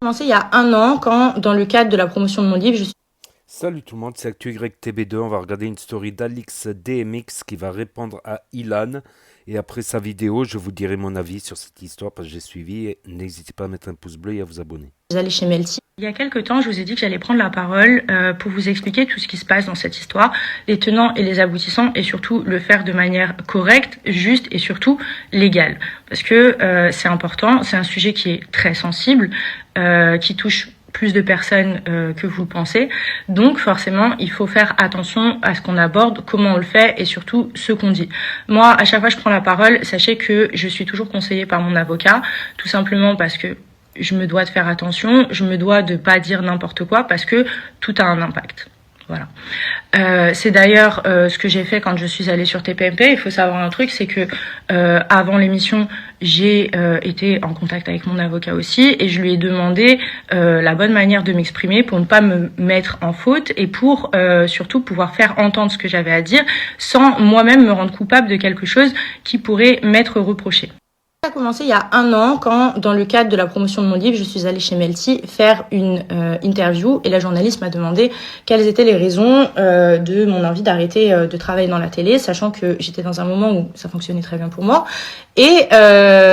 Commencé il y a un an quand, dans le cadre de la promotion de mon livre, je suis... Salut tout le monde, c'est ActuYTB2. On va regarder une story d'Alix DMX qui va répondre à Ilan. Et après sa vidéo, je vous dirai mon avis sur cette histoire parce que j'ai suivi. Et n'hésitez pas à mettre un pouce bleu et à vous abonner. allée chez Melty. Il y a quelques temps, je vous ai dit que j'allais prendre la parole pour vous expliquer tout ce qui se passe dans cette histoire, les tenants et les aboutissants, et surtout le faire de manière correcte, juste et surtout légale. Parce que c'est important, c'est un sujet qui est très sensible, qui touche plus de personnes que vous le pensez. Donc forcément, il faut faire attention à ce qu'on aborde, comment on le fait et surtout ce qu'on dit. Moi, à chaque fois que je prends la parole, sachez que je suis toujours conseillée par mon avocat, tout simplement parce que je me dois de faire attention, je me dois de pas dire n'importe quoi parce que tout a un impact. Voilà. C'est d'ailleurs ce que j'ai fait quand je suis allée sur TPMP. Il faut savoir un truc, c'est que avant l'émission, j'ai été en contact avec mon avocat aussi et je lui ai demandé la bonne manière de m'exprimer pour ne pas me mettre en faute et pour surtout pouvoir faire entendre ce que j'avais à dire sans moi-même me rendre coupable de quelque chose qui pourrait m'être reproché. Ça a commencé il y a un an quand, dans le cadre de la promotion de mon livre, je suis allée chez Melty faire une interview et la journaliste m'a demandé quelles étaient les raisons de mon envie d'arrêter de travailler dans la télé, sachant que j'étais dans un moment où ça fonctionnait très bien pour moi et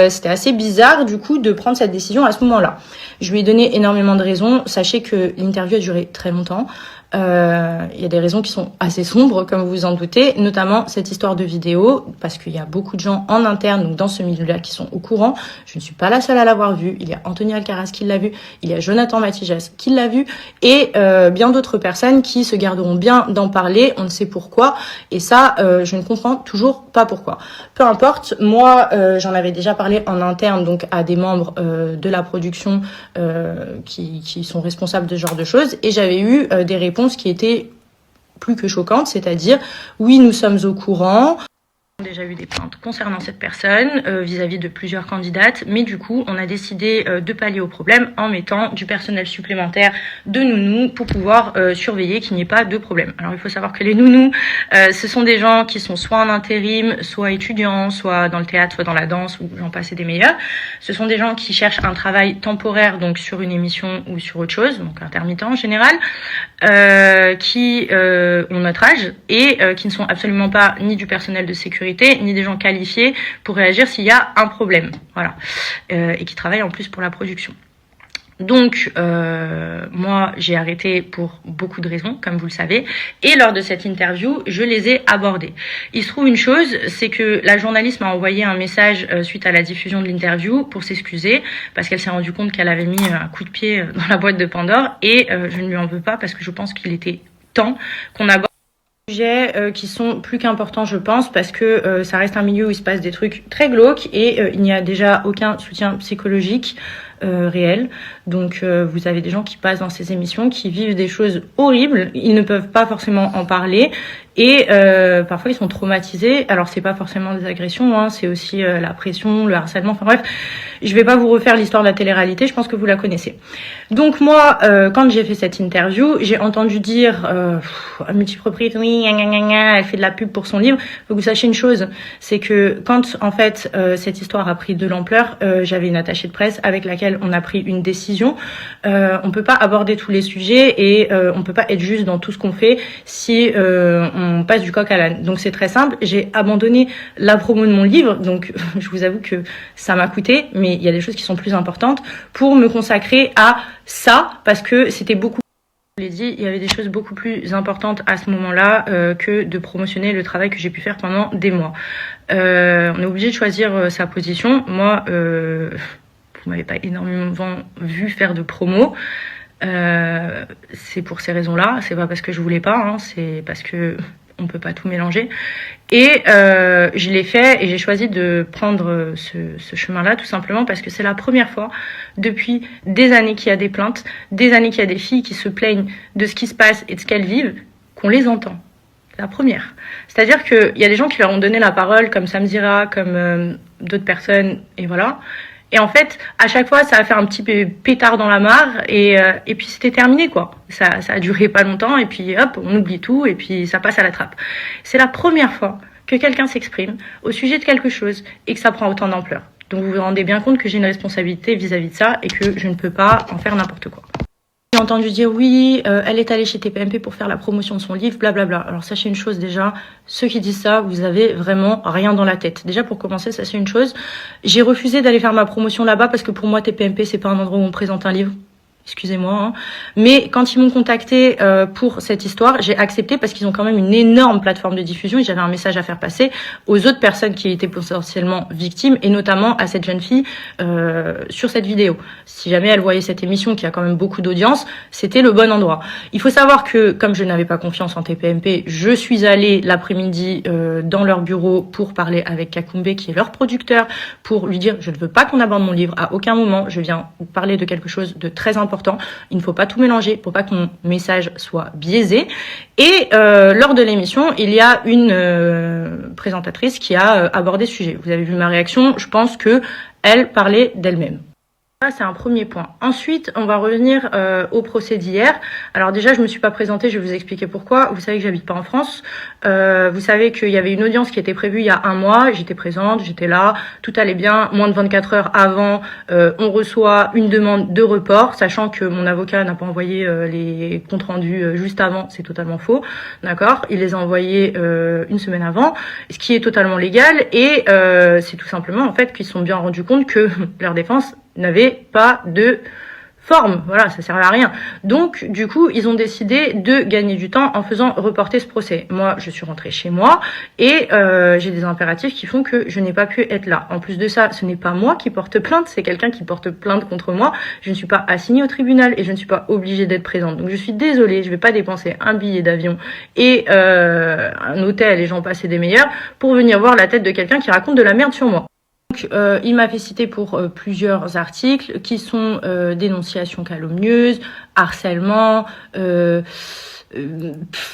c'était assez bizarre du coup de prendre cette décision à ce moment-là. Je lui ai donné énormément de raisons. Sachez que l'interview a duré très longtemps. Il y a des raisons qui sont assez sombres, comme vous vous en doutez, notamment cette histoire de vidéo, parce qu'il y a beaucoup de gens en interne, donc dans ce milieu-là, qui sont au courant. Je ne suis pas la seule à l'avoir vu. Il y a Anthony Alcaraz qui l'a vu, il y a Jonathan Matijas qui l'a vu, et bien d'autres personnes qui se garderont bien d'en parler. On ne sait pourquoi, et ça, je ne comprends toujours pas pourquoi. Peu importe, moi, j'en avais déjà parlé en interne, donc à des membres de la production qui sont responsables de ce genre de choses, et j'avais eu des réponses qui étaient plus que choquantes, c'est-à-dire oui, nous sommes au courant. On a déjà eu des plaintes concernant cette personne vis-à-vis de plusieurs candidates, mais du coup, on a décidé de pallier au problème en mettant du personnel supplémentaire de nounous pour pouvoir surveiller qu'il n'y ait pas de problème. Alors, il faut savoir que les nounous, ce sont des gens qui sont soit en intérim, soit étudiants, soit dans le théâtre, soit dans la danse, ou j'en passe et des meilleurs. Ce sont des gens qui cherchent un travail temporaire, donc sur une émission ou sur autre chose, donc intermittent en général, qui ont notre âge et qui ne sont absolument pas ni du personnel de sécurité ni des gens qualifiés pour réagir s'il y a un problème, voilà, et qui travaillent en plus pour la production. Donc, moi, j'ai arrêté pour beaucoup de raisons, comme vous le savez, et lors de cette interview, je les ai abordées. Il se trouve une chose, c'est que la journaliste m'a envoyé un message suite à la diffusion de l'interview pour s'excuser, parce qu'elle s'est rendue compte qu'elle avait mis un coup de pied dans la boîte de Pandore, et je ne lui en veux pas, parce que je pense qu'il était temps qu'on aborde sujets qui sont plus qu'importants, je pense, parce que ça reste un milieu où il se passe des trucs très glauques et il n'y a déjà aucun soutien psychologique réel. Donc vous avez des gens qui passent dans ces émissions, qui vivent des choses horribles, ils ne peuvent pas forcément en parler et parfois ils sont traumatisés. Alors c'est pas forcément des agressions, hein, c'est aussi la pression, le harcèlement, enfin bref. Je vais pas vous refaire l'histoire de la télé-réalité, je pense que vous la connaissez. Donc moi, quand j'ai fait cette interview, j'ai entendu dire à multiples reprises, oui, elle fait de la pub pour son livre. Faut que vous sachiez une chose, c'est que quand en fait cette histoire a pris de l'ampleur, j'avais une attachée de presse avec laquelle on a pris une décision. On peut pas aborder tous les sujets et on peut pas être juste dans tout ce qu'on fait si on passe du coq à l'âne. Donc c'est très simple, j'ai abandonné la promo de mon livre, donc je vous avoue que ça m'a coûté, mais il y a des choses qui sont plus importantes pour me consacrer à ça parce que c'était beaucoup. Je l'ai dit, il y avait des choses beaucoup plus importantes à ce moment-là que de promotionner le travail que j'ai pu faire pendant des mois. On est obligé de choisir sa position. Moi, vous m'avez pas énormément vu faire de promo. C'est pour ces raisons-là. C'est pas parce que je voulais pas, hein, c'est parce que on peut pas tout mélanger. Et je l'ai fait et j'ai choisi de prendre ce chemin-là tout simplement parce que c'est la première fois depuis des années qu'il y a des plaintes, des années qu'il y a des filles qui se plaignent de ce qui se passe et de ce qu'elles vivent, qu'on les entend. C'est la première. C'est-à-dire qu'il y a des gens qui leur ont donné la parole, comme Sam Zira, comme d'autres personnes, et voilà. Et en fait, à chaque fois, ça a fait un petit pétard dans la mare et puis c'était terminé, quoi. Ça a duré pas longtemps et puis hop, on oublie tout et puis ça passe à la trappe. C'est la première fois que quelqu'un s'exprime au sujet de quelque chose et que ça prend autant d'ampleur. Donc vous vous rendez bien compte que j'ai une responsabilité vis-à-vis de ça et que je ne peux pas en faire n'importe quoi. J'ai entendu dire oui, elle est allée chez TPMP pour faire la promotion de son livre, blablabla. Alors sachez une chose déjà, ceux qui disent ça, vous avez vraiment rien dans la tête. Déjà pour commencer, sachez une chose, j'ai refusé d'aller faire ma promotion là-bas parce que pour moi TPMP c'est pas un endroit où on présente un livre. Excusez-moi, hein. Mais quand ils m'ont contacté pour cette histoire, j'ai accepté parce qu'ils ont quand même une énorme plateforme de diffusion et j'avais un message à faire passer aux autres personnes qui étaient potentiellement victimes et notamment à cette jeune fille sur cette vidéo. Si jamais elle voyait cette émission qui a quand même beaucoup d'audience, c'était le bon endroit. Il faut savoir que comme je n'avais pas confiance en TPMP, je suis allée l'après-midi dans leur bureau pour parler avec Kakumbe qui est leur producteur pour lui dire je ne veux pas qu'on aborde mon livre à aucun moment, je viens vous parler de quelque chose de très important. Il ne faut pas tout mélanger pour pas que mon message soit biaisé. Et lors de l'émission, il y a une présentatrice qui a abordé ce sujet. Vous avez vu ma réaction, je pense que elle parlait d'elle-même. Ça, c'est un premier point. Ensuite, on va revenir au procès d'hier. Alors déjà, je me suis pas présentée, je vais vous expliquer pourquoi. Vous savez que j'habite pas en France. Vous savez qu'il y avait une audience qui était prévue il y a un mois. J'étais présente, j'étais là, tout allait bien. Moins de 24 heures avant, on reçoit une demande de report, sachant que mon avocat n'a pas envoyé les comptes rendus juste avant. C'est totalement faux, d'accord. Il les a envoyés une semaine avant, ce qui est totalement légal. Et c'est tout simplement en fait qu'ils se sont bien rendus compte que leur défense n'avait pas de forme, voilà, ça servait à rien. Donc, du coup, ils ont décidé de gagner du temps en faisant reporter ce procès. Moi, je suis rentrée chez moi et j'ai des impératifs qui font que je n'ai pas pu être là. En plus de ça, ce n'est pas moi qui porte plainte, c'est quelqu'un qui porte plainte contre moi. Je ne suis pas assignée au tribunal et je ne suis pas obligée d'être présente. Donc, je suis désolée, je vais pas dépenser un billet d'avion et un hôtel et j'en passe et des meilleurs pour venir voir la tête de quelqu'un qui raconte de la merde sur moi. Donc, il m'a fait citer pour plusieurs articles qui sont dénonciations calomnieuses, harcèlement,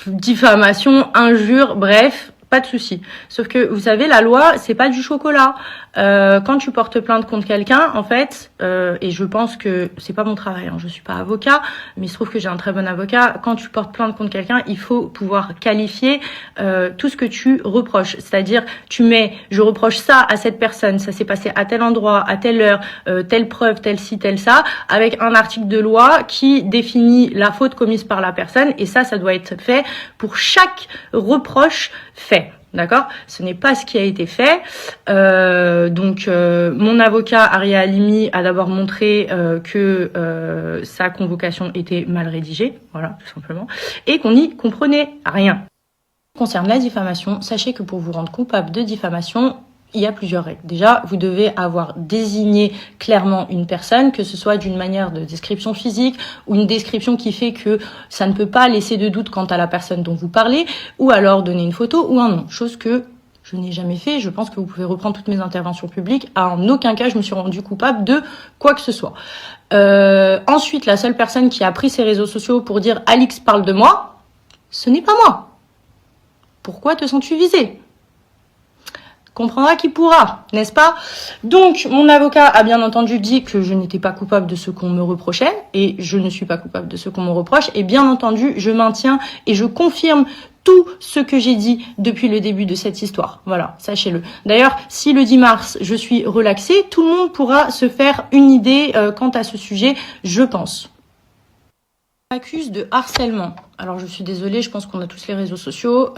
diffamation, injures, bref, pas de souci. Sauf que vous savez, la loi, c'est pas du chocolat. Quand tu portes plainte contre quelqu'un, en fait, et je pense que c'est pas mon travail, hein, je suis pas avocat, mais il se trouve que j'ai un très bon avocat. Quand tu portes plainte contre quelqu'un, il faut pouvoir qualifier tout ce que tu reproches. C'est-à-dire, tu mets, je reproche ça à cette personne, ça s'est passé à tel endroit, à telle heure, telle preuve, tel ci, tel ça, avec un article de loi qui définit la faute commise par la personne, et ça doit être fait pour chaque reproche fait. D'accord, ce n'est pas ce qui a été fait. Donc, mon avocat Aria Halimi a d'abord montré que sa convocation était mal rédigée, voilà, tout simplement, et qu'on n'y comprenait rien. Concernant la diffamation, sachez que pour vous rendre coupable de diffamation, il y a plusieurs règles. Déjà, vous devez avoir désigné clairement une personne, que ce soit d'une manière de description physique ou une description qui fait que ça ne peut pas laisser de doute quant à la personne dont vous parlez, ou alors donner une photo ou un nom, chose que je n'ai jamais fait. Je pense que vous pouvez reprendre toutes mes interventions publiques. En aucun cas, je me suis rendue coupable de quoi que ce soit. Ensuite, la seule personne qui a pris ses réseaux sociaux pour dire « Alix parle de moi », ce n'est pas moi. Pourquoi te sens-tu visé ? Comprendra qui pourra, n'est-ce pas? Donc, mon avocat a bien entendu dit que je n'étais pas coupable de ce qu'on me reprochait, et je ne suis pas coupable de ce qu'on me reproche, et bien entendu, je maintiens et je confirme tout ce que j'ai dit depuis le début de cette histoire. Voilà, sachez-le. D'ailleurs, si le 10 mars, je suis relaxée, tout le monde pourra se faire une idée quant à ce sujet, je pense. On m'accuse de harcèlement. Alors, je suis désolée, je pense qu'on a tous les réseaux sociaux.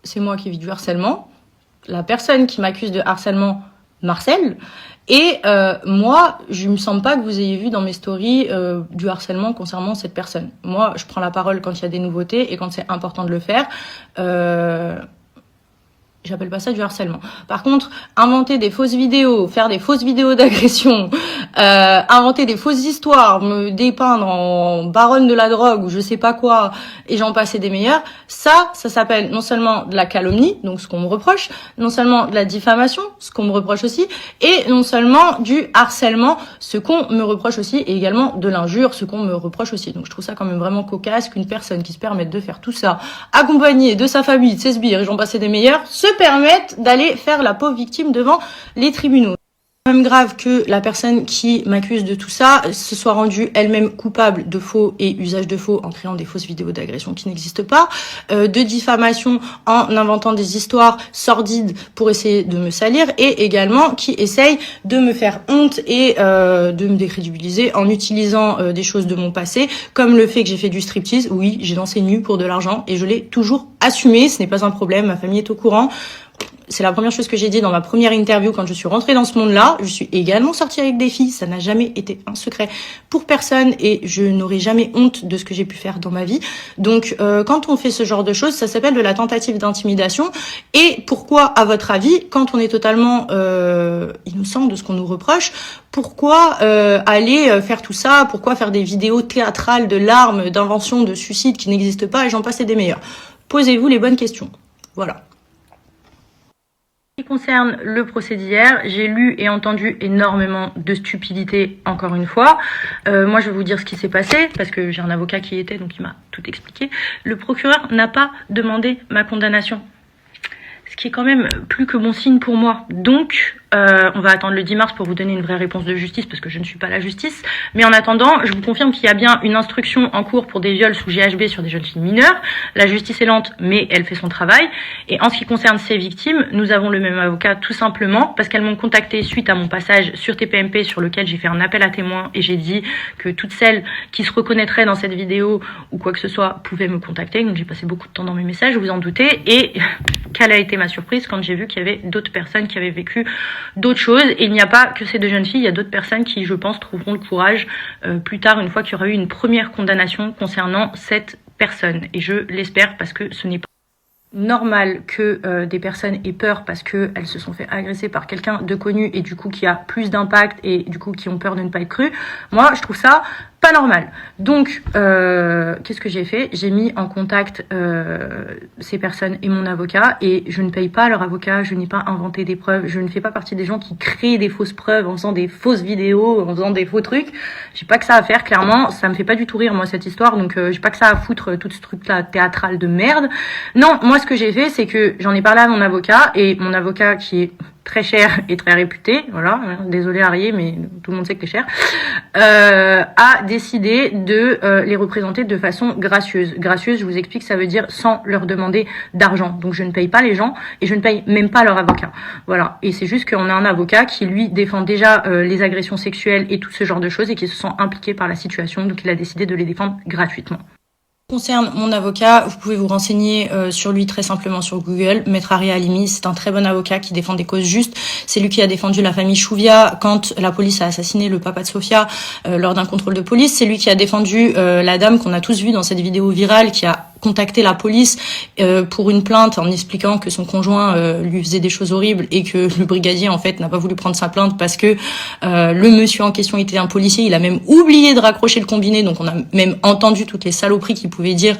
C'est moi qui vis du harcèlement. La personne qui m'accuse de harcèlement m'harcèle. Et moi, je me semble pas que vous ayez vu dans mes stories du harcèlement concernant cette personne. Moi, je prends la parole quand il y a des nouveautés et quand c'est important de le faire. J'appelle pas ça du harcèlement. Par contre, inventer des fausses vidéos, faire des fausses vidéos d'agression, inventer des fausses histoires, me dépeindre en baronne de la drogue ou je sais pas quoi, et j'en passe et des meilleurs, ça s'appelle non seulement de la calomnie, donc ce qu'on me reproche, non seulement de la diffamation, ce qu'on me reproche aussi, et non seulement du harcèlement, ce qu'on me reproche aussi, et également de l'injure, ce qu'on me reproche aussi. Donc je trouve ça quand même vraiment cocasse qu'une personne qui se permette de faire tout ça, accompagnée de sa famille, de ses sbires, et j'en passe et des meilleurs, se permettent d'aller faire la pauvre victime devant les tribunaux. Même grave que la personne qui m'accuse de tout ça se soit rendue elle-même coupable de faux et usage de faux en créant des fausses vidéos d'agression qui n'existent pas, de diffamation en inventant des histoires sordides pour essayer de me salir, et également qui essaye de me faire honte et de me décrédibiliser en utilisant des choses de mon passé, comme le fait que j'ai fait du striptease. Oui, j'ai dansé nu pour de l'argent et je l'ai toujours assumé, ce n'est pas un problème, ma famille est au courant. C'est la première chose que j'ai dit dans ma première interview quand je suis rentrée dans ce monde-là. Je suis également sortie avec des filles, ça n'a jamais été un secret pour personne et je n'aurai jamais honte de ce que j'ai pu faire dans ma vie. Donc quand on fait ce genre de choses, ça s'appelle de la tentative d'intimidation. Et pourquoi, à votre avis, quand on est totalement innocent de ce qu'on nous reproche, pourquoi aller faire tout ça? Pourquoi faire des vidéos théâtrales de larmes, d'inventions, de suicides qui n'existent pas, et j'en passe et des meilleurs? Posez-vous les bonnes questions. Voilà. En ce qui concerne le procès d'hier, j'ai lu et entendu énormément de stupidité, encore une fois. Moi, je vais vous dire ce qui s'est passé, parce que j'ai un avocat qui y était, donc il m'a tout expliqué. Le procureur n'a pas demandé ma condamnation, ce qui est quand même plus que bon signe pour moi. Donc, on va attendre le 10 mars pour vous donner une vraie réponse de justice, parce que je ne suis pas la justice. Mais en attendant, je vous confirme qu'il y a bien une instruction en cours pour des viols sous GHB sur des jeunes filles mineures. La justice est lente, mais elle fait son travail. Et en ce qui concerne ces victimes, nous avons le même avocat tout simplement parce qu'elles m'ont contacté suite à mon passage sur TPMP, sur lequel j'ai fait un appel à témoins et j'ai dit que toutes celles qui se reconnaîtraient dans cette vidéo ou quoi que ce soit pouvaient me contacter. Donc j'ai passé beaucoup de temps dans mes messages, vous en doutez. Et quelle a été ma surprise quand j'ai vu qu'il y avait d'autres personnes qui avaient vécu d'autres choses. Et il n'y a pas que ces deux jeunes filles, il y a d'autres personnes qui, je pense, trouveront le courage plus tard, une fois qu'il y aura eu une première condamnation concernant cette personne. Et je l'espère, parce que ce n'est pas normal que des personnes aient peur parce qu'elles se sont fait agresser par quelqu'un de connu et du coup qui a plus d'impact et du coup qui ont peur de ne pas être crues. Moi, je trouve ça pas normal. Donc, qu'est-ce que j'ai fait? J'ai mis en contact ces personnes et mon avocat, et je ne paye pas leur avocat, je n'ai pas inventé des preuves, je ne fais pas partie des gens qui créent des fausses preuves en faisant des fausses vidéos, en faisant des faux trucs. J'ai pas que ça à faire, clairement, ça me fait pas du tout rire, moi, cette histoire, donc j'ai pas que ça à foutre, tout ce truc-là théâtral de merde. Non, moi, ce que j'ai fait, c'est que j'en ai parlé à mon avocat, et mon avocat, qui est très cher et très réputé, voilà, désolé Arié, mais tout le monde sait que t'es cher, a décidé de les représenter de façon gracieuse. Gracieuse, je vous explique, ça veut dire sans leur demander d'argent. Donc je ne paye pas les gens et je ne paye même pas leur avocat. Voilà. Et c'est juste qu'on a un avocat qui, lui, défend déjà les agressions sexuelles et tout ce genre de choses et qui se sent impliqué par la situation, donc il a décidé de les défendre gratuitement. Concerne mon avocat, vous pouvez vous renseigner sur lui très simplement sur Google. Maître Ari Halimi, c'est un très bon avocat qui défend des causes justes. C'est lui qui a défendu la famille Chouvia quand la police a assassiné le papa de Sofia lors d'un contrôle de police. C'est lui qui a défendu la dame qu'on a tous vue dans cette vidéo virale, qui a contacté la police pour une plainte en expliquant que son conjoint lui faisait des choses horribles et que le brigadier en fait n'a pas voulu prendre sa plainte parce que le monsieur en question était un policier. Il a même oublié de raccrocher le combiné, donc on a même entendu toutes les saloperies qu'il pouvait dire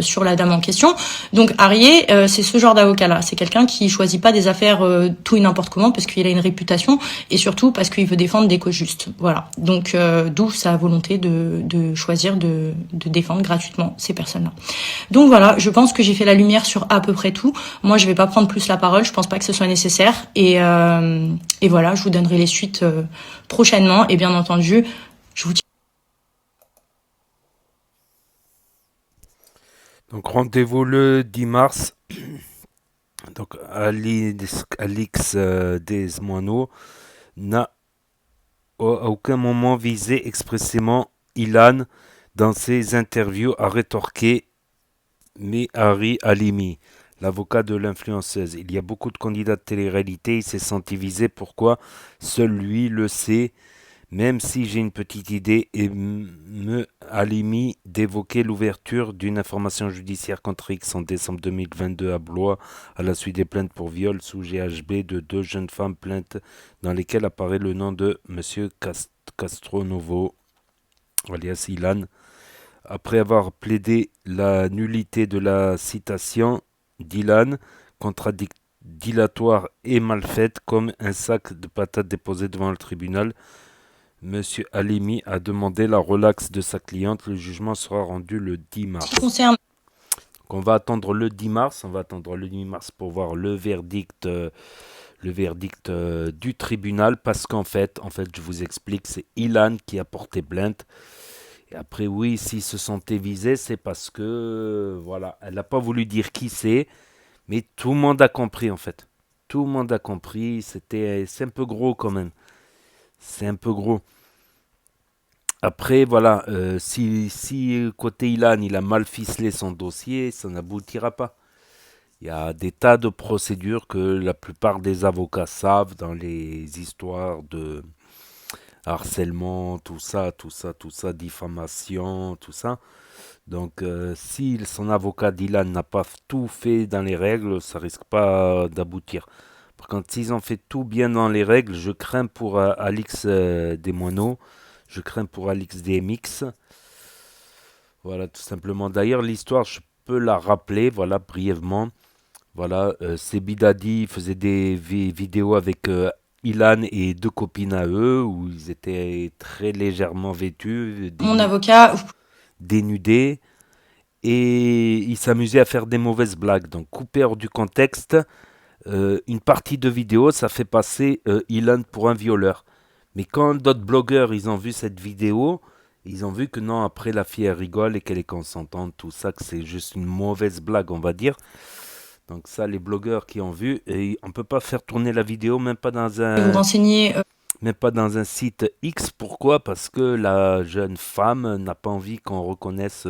sur la dame en question. Donc Arié, c'est ce genre d'avocat là, c'est quelqu'un qui choisit pas des affaires tout et n'importe comment parce qu'il a une réputation et surtout parce qu'il veut défendre des causes justes. Voilà, donc d'où sa volonté de choisir de défendre gratuitement ces personnes là. Donc voilà, je pense que j'ai fait la lumière sur à peu près tout. Moi, je vais pas prendre plus la parole, je pense pas que ce soit nécessaire. Et voilà, je vous donnerai les suites prochainement. Et bien entendu, je vous tiens. Donc rendez-vous le 10 mars. Donc Alix Desmoineau n'a à aucun moment visé expressément Ilan dans ses interviews, à rétorquer mais Ari Halimi, l'avocat de l'influenceuse. Il y a beaucoup de candidats de télé-réalité, il s'est senti visé. Pourquoi? Seul lui le sait. Même si j'ai une petite idée, et me Halimi d'évoquer l'ouverture d'une information judiciaire contre X en décembre 2022 à Blois à la suite des plaintes pour viol sous GHB de deux jeunes femmes, plaintes dans lesquelles apparaît le nom de Monsieur Castronovo, alias Ilan. Après avoir plaidé la nullité de la citation d'Ilan, dilatoire et mal faite comme un sac de patates déposé devant le tribunal, M. Halimi a demandé la relaxe de sa cliente. Le jugement sera rendu le 10 mars. Donc on va attendre le 10 mars. On va attendre le 10 mars pour voir le verdict, le verdict du tribunal parce qu'en fait, je vous explique, c'est Ilan qui a porté plainte. Et après, oui, s'ils se sentaient visés, c'est parce que, voilà, elle n'a pas voulu dire qui c'est, mais tout le monde a compris en fait. Tout le monde a compris, c'est un peu gros quand même. C'est un peu gros. Après, voilà, si côté Ilan, il a mal ficelé son dossier, ça n'aboutira pas. Il y a des tas de procédures que la plupart des avocats savent dans les histoires de harcèlement, tout ça, tout ça, tout ça, diffamation, tout ça. Donc, si son avocat Dylan n'a pas tout fait dans les règles, ça risque pas d'aboutir. Par contre, s'ils ont fait tout bien dans les règles, je crains pour Alix Desmoineaux, je crains pour Alix DMX. Voilà, tout simplement. D'ailleurs, l'histoire, je peux la rappeler, voilà, brièvement. Voilà, Sebi Daddy faisait des vidéos avec Ilan et deux copines à eux, où ils étaient très légèrement vêtus, Mon avocat, dénudés, et ils s'amusaient à faire des mauvaises blagues. Donc, coupé hors du contexte, une partie de vidéo, ça fait passer Ilan pour un violeur. Mais quand d'autres blogueurs, ils ont vu cette vidéo, ils ont vu que non, après la fille, elle rigole et qu'elle est consentante, tout ça, que c'est juste une mauvaise blague, on va dire. Donc ça, les blogueurs qui ont vu, et on peut pas faire tourner la vidéo, vous renseignez même pas dans un site X. Pourquoi? Parce que la jeune femme n'a pas envie qu'on reconnaisse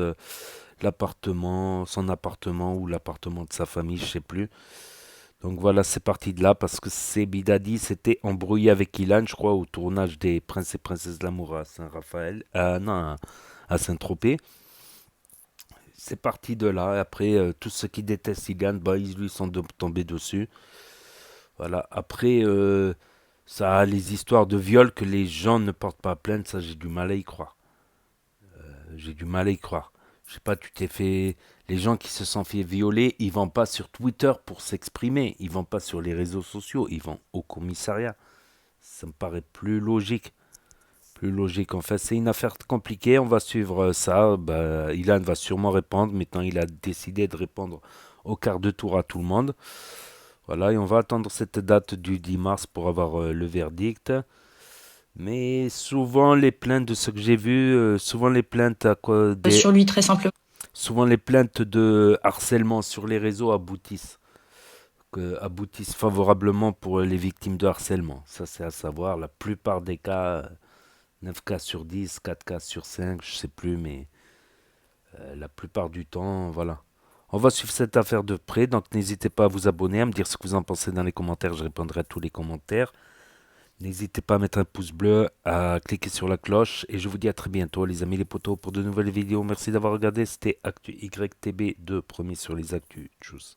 son appartement ou l'appartement de sa famille, je sais plus. Donc voilà, c'est parti de là parce que Sebi Daddy s'était embrouillé avec Ilan, je crois, au tournage des Princes et Princesses de l'amour à Saint-Raphaël, non, à Saint-Tropez. C'est parti de là. Après, tous ceux qui détestent Ilan, bah, ils lui sont tombés dessus. Voilà. Après, ça a les histoires de viol que les gens ne portent pas plainte. Ça, j'ai du mal à y croire. J'ai du mal à y croire. Je sais pas, tu t'es fait. Les gens qui se sont fait violer, ils vont pas sur Twitter pour s'exprimer. Ils vont pas sur les réseaux sociaux. Ils vont au commissariat. Ça me paraît plus logique. Plus logique. En fait, c'est une affaire compliquée. On va suivre ça. Bah, Ilan va sûrement répondre. Maintenant, il a décidé de répondre au quart de tour à tout le monde. Voilà, et on va attendre cette date du 10 mars pour avoir le verdict. Mais souvent les plaintes de ce que j'ai vu, souvent les plaintes sur lui très simplement. souvent les plaintes de harcèlement sur les réseaux aboutissent favorablement pour les victimes de harcèlement. Ça c'est à savoir, la plupart des cas, 9 cas sur 10, 4 cas sur 5, je sais plus, mais la plupart du temps, voilà. On va suivre cette affaire de près, donc n'hésitez pas à vous abonner, à me dire ce que vous en pensez dans les commentaires, je répondrai à tous les commentaires. N'hésitez pas à mettre un pouce bleu, à cliquer sur la cloche, et je vous dis à très bientôt les amis les potos pour de nouvelles vidéos. Merci d'avoir regardé, c'était Actu YTB2, premier sur les actus. Tchuss.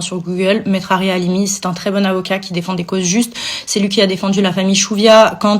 Sur Google, Maître Ari Halimi, c'est un très bon avocat qui défend des causes justes. C'est lui qui a défendu la famille Chouvia quand